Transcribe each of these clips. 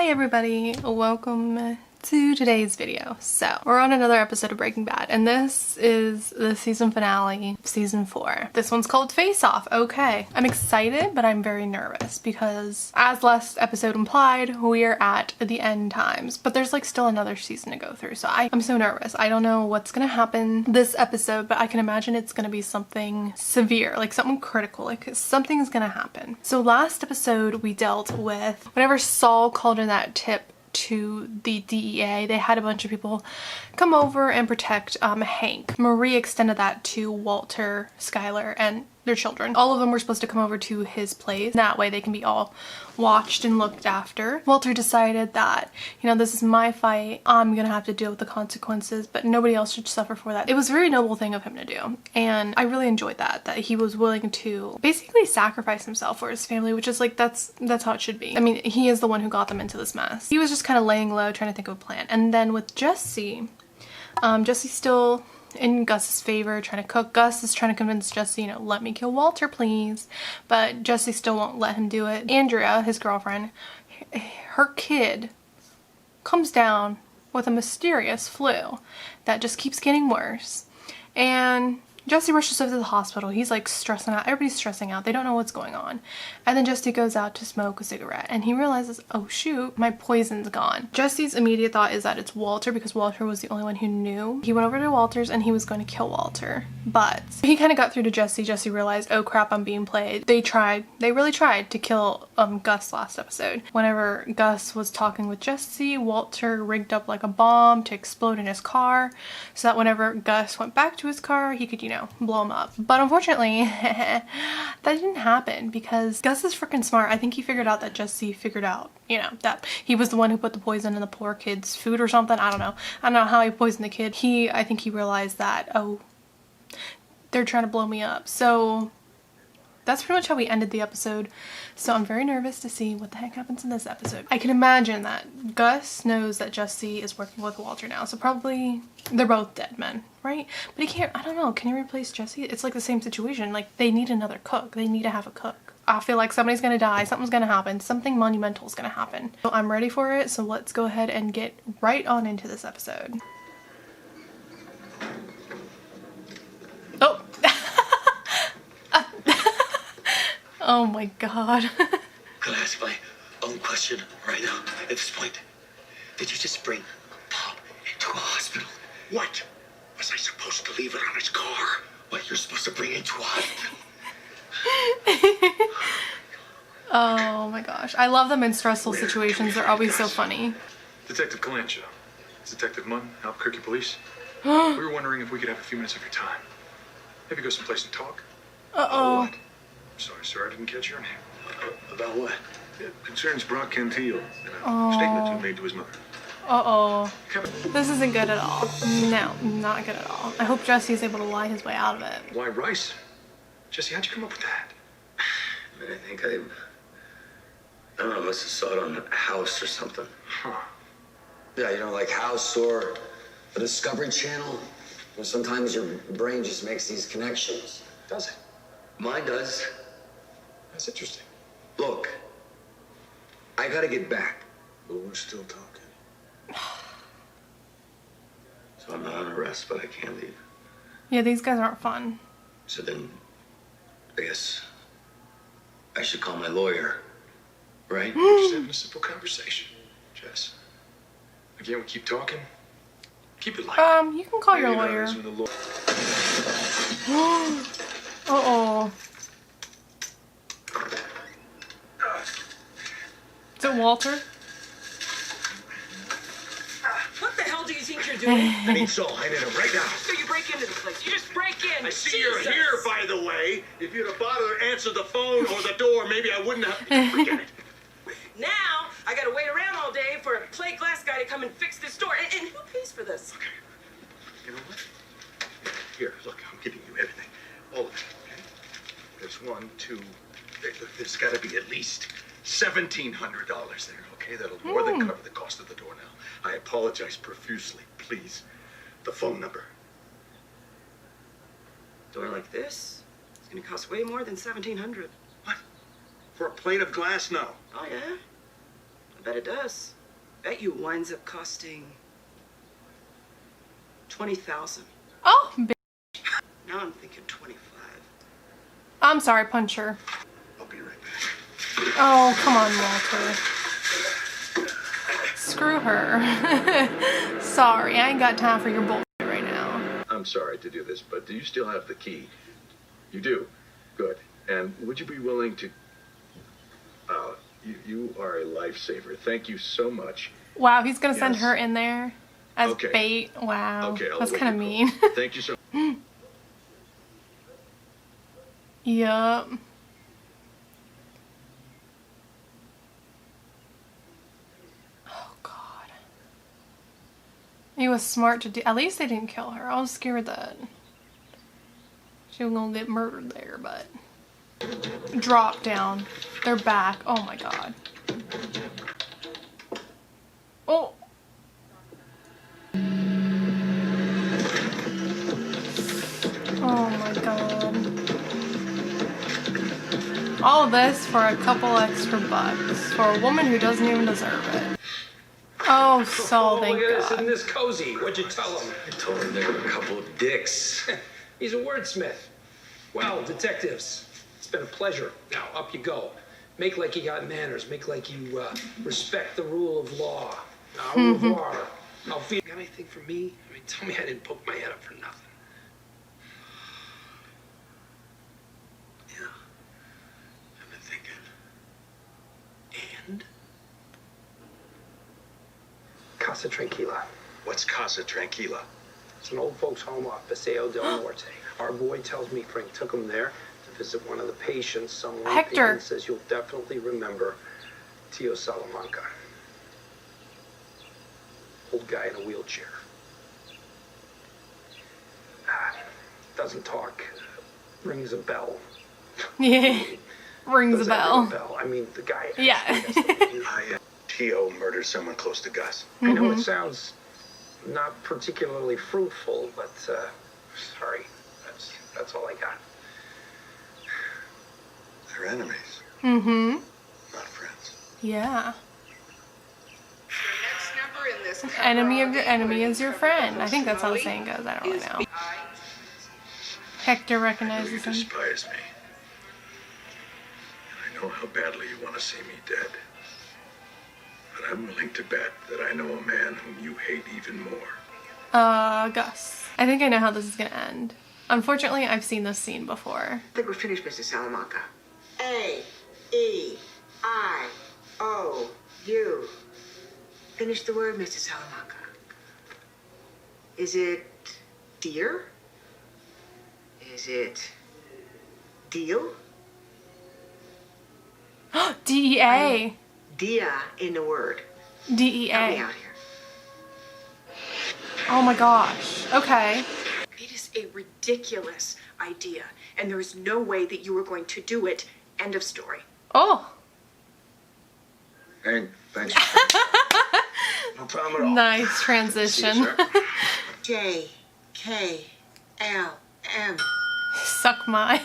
Hi everybody, welcome to today's video. So we're on another episode of Breaking Bad and this is the season finale, season 4. This one's called Face Off. Okay, I'm excited but I'm very nervous because as last episode implied, we are at the end times, but there's like still another season to go through. So I'm so nervous. I don't know what's gonna happen this episode, but I can imagine it's gonna be something severe, like something critical, like something's gonna happen. So last episode we dealt with whenever Saul called in that tip to the DEA, they had a bunch of people come over and protect Hank. Marie extended that to Walter, Skylar, and their children. All of them were supposed to come over to his place. That way they can be all watched and looked after. Walter decided that, you know, this is my fight. I'm gonna have to deal with the consequences, but nobody else should suffer for that. It was a very noble thing of him to do. And I really enjoyed that he was willing to basically sacrifice himself for his family, which is like, that's how it should be. I mean, he is the one who got them into this mess. He was just kind of laying low, trying to think of a plan. And then with Jesse, Jesse's still in Gus's favor, trying to cook. Gus is trying to convince Jesse, you know, let me kill Walter, please. But Jesse still won't let him do it. Andrea, his girlfriend, her kid comes down with a mysterious flu that just keeps getting worse. And Jesse rushes over to the hospital. He's like stressing out. Everybody's stressing out. They don't know what's going on. And then Jesse goes out to smoke a cigarette and he realizes, oh shoot, my poison's gone. Jesse's immediate thought is that it's Walter because Walter was the only one who knew. He went over to Walter's and he was going to kill Walter. But he kind of got through to Jesse. Jesse realized, oh crap, I'm being played. They really tried to kill Gus last episode. Whenever Gus was talking with Jesse, Walter rigged up like a bomb to explode in his car so that whenever Gus went back to his car, he could, you know, blow him up. But unfortunately, that didn't happen because Gus is freaking smart. I think he figured out that Jesse figured out, you know, that he was the one who put the poison in the poor kid's food or something. I don't know how he poisoned the kid. I think he realized that, oh, they're trying to blow me up. So that's pretty much how we ended the episode. So I'm very nervous to see what the heck happens in this episode. I can imagine that Gus knows that Jesse is working with Walter now. So probably they're both dead men, right? But he can't, I don't know, can he replace Jesse? It's like the same situation. Like they need another cook. They need to have a cook. I feel like somebody's gonna die, something's gonna happen, something monumental is gonna happen. So I'm ready for it. So let's go ahead and get right on into this episode. Oh. Oh my god. Can I ask my own question right now at this point? Did you just bring Bob into a hospital? What? Was I supposed to leave it on his car? What, you're supposed to bring it to a hospital? Oh my gosh. I love them in stressful situations. They're always so funny. Detective Calancho. It's Detective Munn, Albuquerque Police. We were wondering if we could have a few minutes of your time. Maybe go someplace and talk. Uh-oh. What? I'm sorry, sir, I didn't catch your name. About what? It concerns Brock Cantillo and a statement you made to his mother. Uh-oh. Kevin. This isn't good at all. No, not good at all. I hope Jesse's able to lie his way out of it. Why, Rice? Jesse, how'd you come up with that? I think I don't know, I must have saw it on a house or something. Huh. Yeah, you know, like House or the Discovery Channel. You know, sometimes your brain just makes these connections. Does it? Mine does. That's interesting. Look, I gotta get back. But we're still talking. So I'm not on arrest, but I can't leave. Yeah, these guys aren't fun. So then, I guess I should call my lawyer, right? We're just having a simple conversation, Jess. Again, we keep talking. Keep it light. You can call your Maybe lawyer. that is when the Uh-oh. Is it Walter? What the hell do you think you're doing? I need Saul. I need him right now. So you break into the place. You just break in. I see Jesus. you're here, by the way. If you'd have bothered to answer the phone or the door, maybe I wouldn't have. Forget it. Now I gotta wait around all day for a plate glass guy to come and fix this door. And who pays for this? Okay. You know what? Here, look, I'm giving you everything. All of it, okay? There's one, two. There's got to be at least $1,700 there, okay? That'll more than cover the cost of the door now. I apologize profusely. Please. The phone number. Door like this? It's gonna cost way more than $1,700. What? For a plate of glass? No. Oh yeah? I bet it does. Bet you it winds up costing 20,000. Oh, Now I'm thinking 25. I'm sorry, puncher. I'll be right back. Oh, come on, Walter. Screw her. Sorry, I ain't got time for your bullshit right now. I'm sorry to do this, but do you still have the key? You do? Good. And would you be willing to... you are a lifesaver. Thank you so much. Wow, he's gonna send Yes. her in there as Okay. bait. Wow, Okay, I'll that's let kind of you go. mean. Thank you so Yup. Oh God. He was smart to do. At least they didn't kill her. I was scared that she was gonna get murdered there, but drop down. They're back. Oh my God. Oh. Oh my God. All this for a couple extra bucks for a woman who doesn't even deserve it. Oh, so thank look at this, isn't God. this cozy? What'd you tell him? I told him they were a couple of dicks. He's a wordsmith. Well, detectives, it's been a pleasure. Now, up you go. Make like you got manners. Make like you respect the rule of law. Au revoir. I'll feel. Got anything for me? I mean, tell me I didn't poke my head up for nothing. Yeah. I've been thinking. And? Casa Tranquila. What's Casa Tranquila? It's an old folks' home off Paseo del Norte. Our boy tells me Frank took him there to visit one of the patients. Someone Hector. says you'll definitely remember Tio Salamanca. Old guy in a wheelchair. Doesn't talk. Rings a bell. Yeah. Rings a Does that bell. ring a bell? I mean, the guy. Yeah. T.O. murdered someone close to Gus. I know it sounds not particularly fruitful, but sorry, that's all I got. They're enemies, Mm-hmm. not friends. Yeah. Next number in this Enemy of your enemy is your friend. I think that's how the saying goes. I don't really know. Hector I know you recognizes him. despise me. And I know how badly you want to see me dead. But I'm willing to bet that I know a man whom you hate even more. Gus. I think I know how this is gonna end. Unfortunately, I've seen this scene before. I think we're finished, Mr. Salamanca. A-E-I-O-U. Finish the word, Mr. Salamanca. Is it deer? Is it deal? DEA. Dia in the word. Help me DEA. out here. Oh my gosh. Okay. It is a ridiculous idea, and there is no way that you are going to do it. End of story. Oh. Hey, thanks. No problem at all. Nice See you, transition. sir. J-K-L-M. Suck my.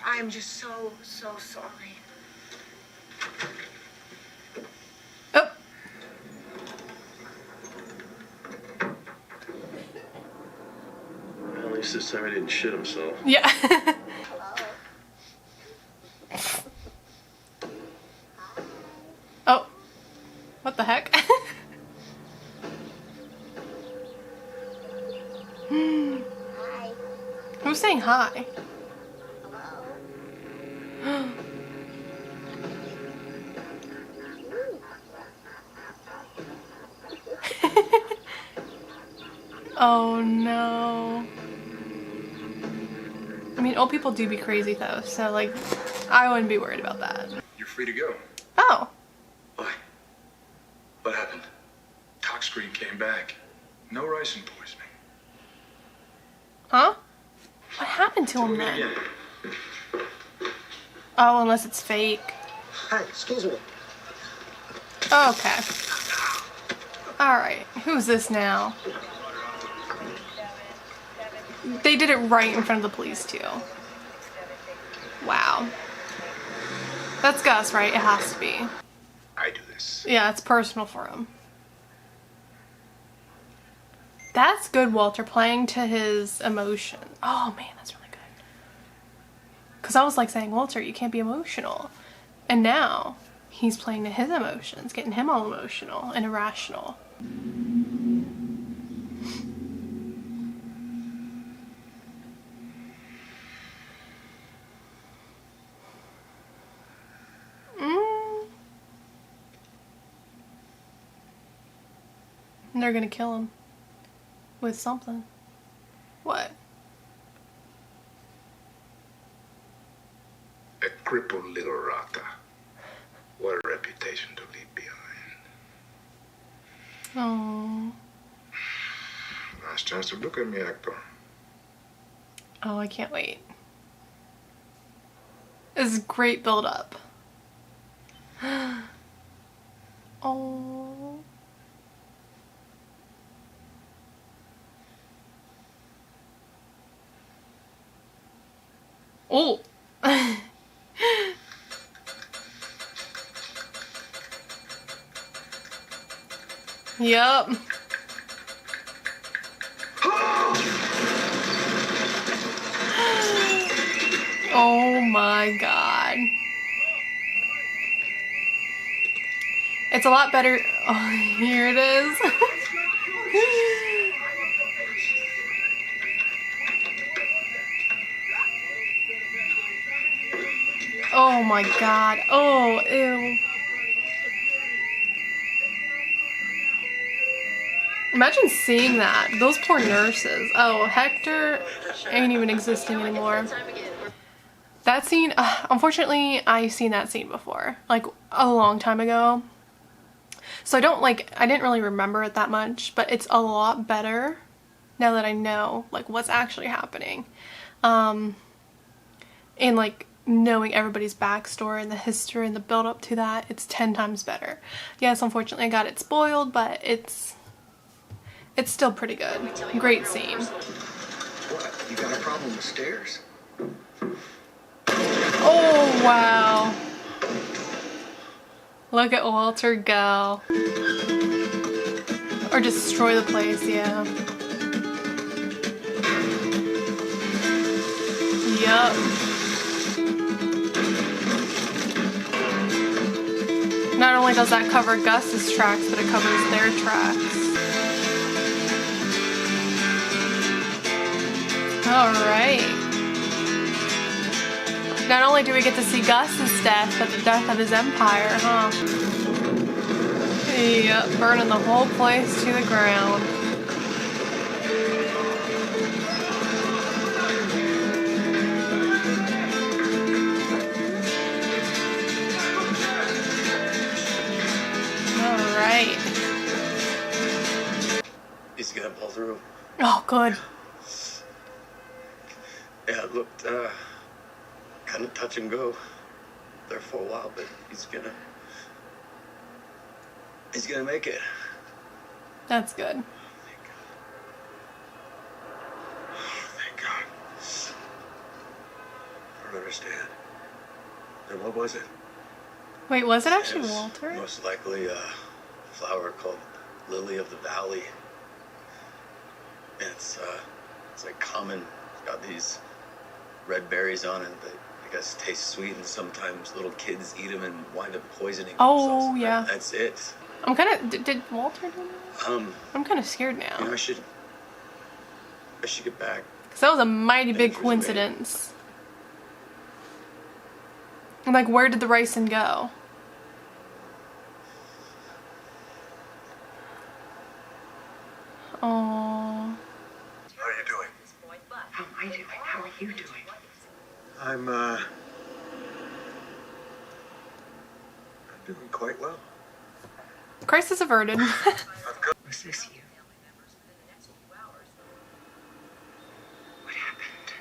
I'm just so sorry. Oh. Well, at least this time he didn't shit himself. Yeah. Oh. What the heck? Who's saying hi? Oh no. I mean, old people do be crazy though, so like, I wouldn't be worried about that. You're free to go. Oh. Why? What happened? Tox screen came back. No ricin poisoning. Huh? What happened to him then? Oh, unless it's fake. Hi, excuse me. Okay. Alright, who's this now? They did it right in front of the police too. Wow. That's Gus, right? It has to be. I do this. Yeah, it's personal for him. That's good, Walter, playing to his emotion. Oh man, that's really good. Because I was like saying, Walter, you can't be emotional. And now he's playing to his emotions, getting him all emotional and irrational. And they're gonna kill him. With something. What? A crippled little rata. What a reputation to leave behind. Oh. Last chance to look at me, actor. Oh, I can't wait. This is great build up. Oh. Oh. Yup. Oh my god. It's a lot better. Oh, here it is. Oh my god. Oh, ew. Imagine seeing that. Those poor nurses. Oh, Hector ain't even existing anymore. That scene, unfortunately, I've seen that scene before. Like, a long time ago. So I didn't really remember it that much, but it's a lot better now that I know, like, what's actually happening. And, like, knowing everybody's backstory and the history and the build up to that, it's 10 times better. Yes, unfortunately I got it spoiled, but it's still pretty good. Great scene. What? You got a problem with stairs? Oh, wow. Look at Walter go. Or destroy the place, yeah. Yup. Not only does that cover Gus's tracks, but it covers their tracks. Alright. Not only do we get to see Gus's death, but the death of his empire, huh? Yep, burning the whole place to the ground. Alright. He's gonna pull through. Oh, good. Yeah, it looked kind of touch and go there for a while, but he's gonna make it. That's good. Thank God. I don't understand. And what was it? Wait, was it actually It's Walter? most likely a flower called Lily of the Valley. It's like common. It's got these red berries on it that I guess taste sweet, and sometimes little kids eat them and wind up poisoning themselves. Oh, yeah. That's it. I'm kind of... Did Walter do that? I'm kind of scared now. You know, I should get back. Because that was a mighty big coincidence. And like, where did the ricin go? Oh. How are you doing? How am I doing? How are you doing? I'm doing quite well. Crisis averted. Was this you? What happened?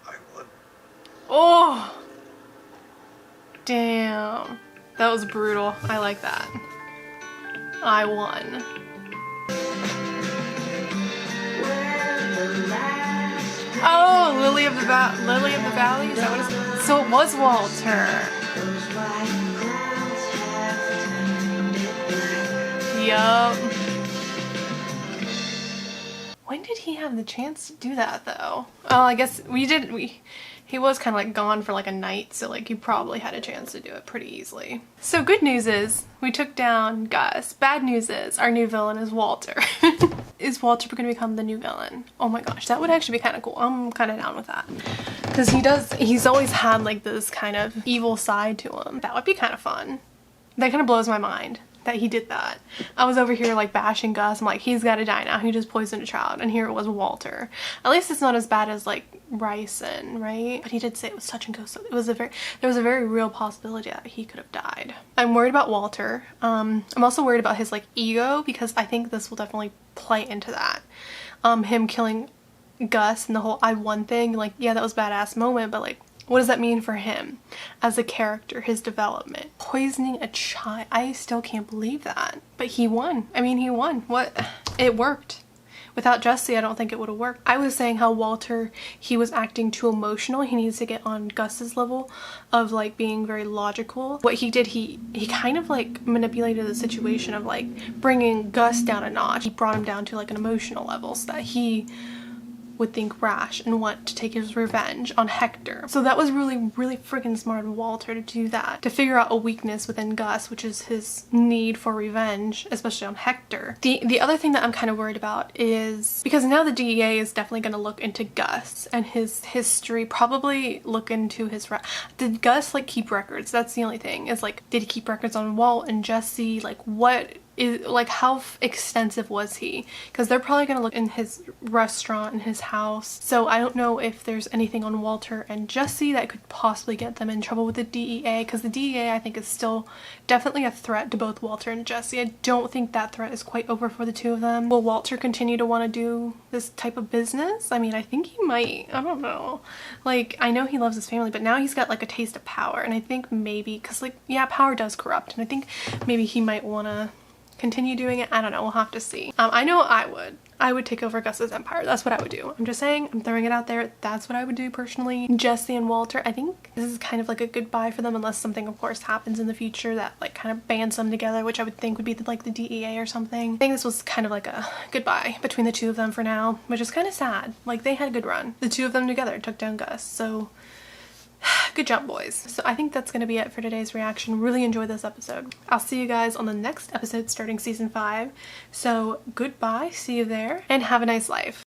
I won. Oh. Damn. That was brutal. I like that. I won. Oh, Lily of the Valley? Is that what it's... So it was Walter. Yup. When did he have the chance to do that though? Oh, I guess he was kind of like gone for like a night, so like he probably had a chance to do it pretty easily. So good news is we took down Gus. Bad news is our new villain is Walter. Is Walter going to become the new villain? Oh my gosh, that would actually be kind of cool. I'm kind of down with that. Because he's always had like this kind of evil side to him. That would be kind of fun. That kind of blows my mind that he did that. I was over here like bashing Gus. I'm like, he's got to die now. He just poisoned a child. And here it was Walter. At least it's not as bad as like Ryson, right? But he did say it was touch and go. So there was a very real possibility that he could have died. I'm worried about Walter. I'm also worried about his like ego, because I think this will definitely play into that. Him killing Gus and the whole I won thing. Like, yeah, that was a badass moment, but like, what does that mean for him as a character, his development? Poisoning a child, I still can't believe that. But he won. I mean, he won. What? It worked. Without Jesse, I don't think it would have worked. I was saying how Walter, he was acting too emotional. He needs to get on Gus's level of like being very logical. What he did, he kind of like manipulated the situation of like bringing Gus down a notch. He brought him down to like an emotional level so that he would think rash and want to take his revenge on Hector. So that was really freaking smart of Walter to do that, to figure out a weakness within Gus, which is his need for revenge, especially on Hector. The other thing that I'm kind of worried about is because now the DEA is definitely going to look into Gus and his history, probably look into his did Gus like keep records? That's the only thing, is like, did he keep records on Walt and Jesse? Like, what is like, how extensive was he? Because they're probably going to look in his restaurant, in his house. So I don't know if there's anything on Walter and Jesse that could possibly get them in trouble with the DEA, because the DEA I think is still definitely a threat to both Walter and Jesse. I don't think that threat is quite over for the two of them. Will Walter continue to want to do this type of business? I mean, I think he might. I don't know. Like, I know he loves his family, but now he's got like a taste of power, and I think maybe, because like, yeah, power does corrupt, and I think maybe he might want to continue doing it. I don't know, we'll have to see. I know I would take over Gus's empire. That's what I would do. I'm just saying, I'm throwing it out there. That's what I would do personally. Jesse and Walter, I think this is kind of like a goodbye for them, unless something of course happens in the future that like kind of bands them together, which I would think would be like the DEA or something. I think this was kind of like a goodbye between the two of them for now, which is kind of sad. Like, they had a good run. The two of them together took down Gus, so good job, boys. So I think that's going to be it for today's reaction. Really enjoyed this episode. I'll see you guys on the next episode starting season 5. So goodbye, see you there, and have a nice life.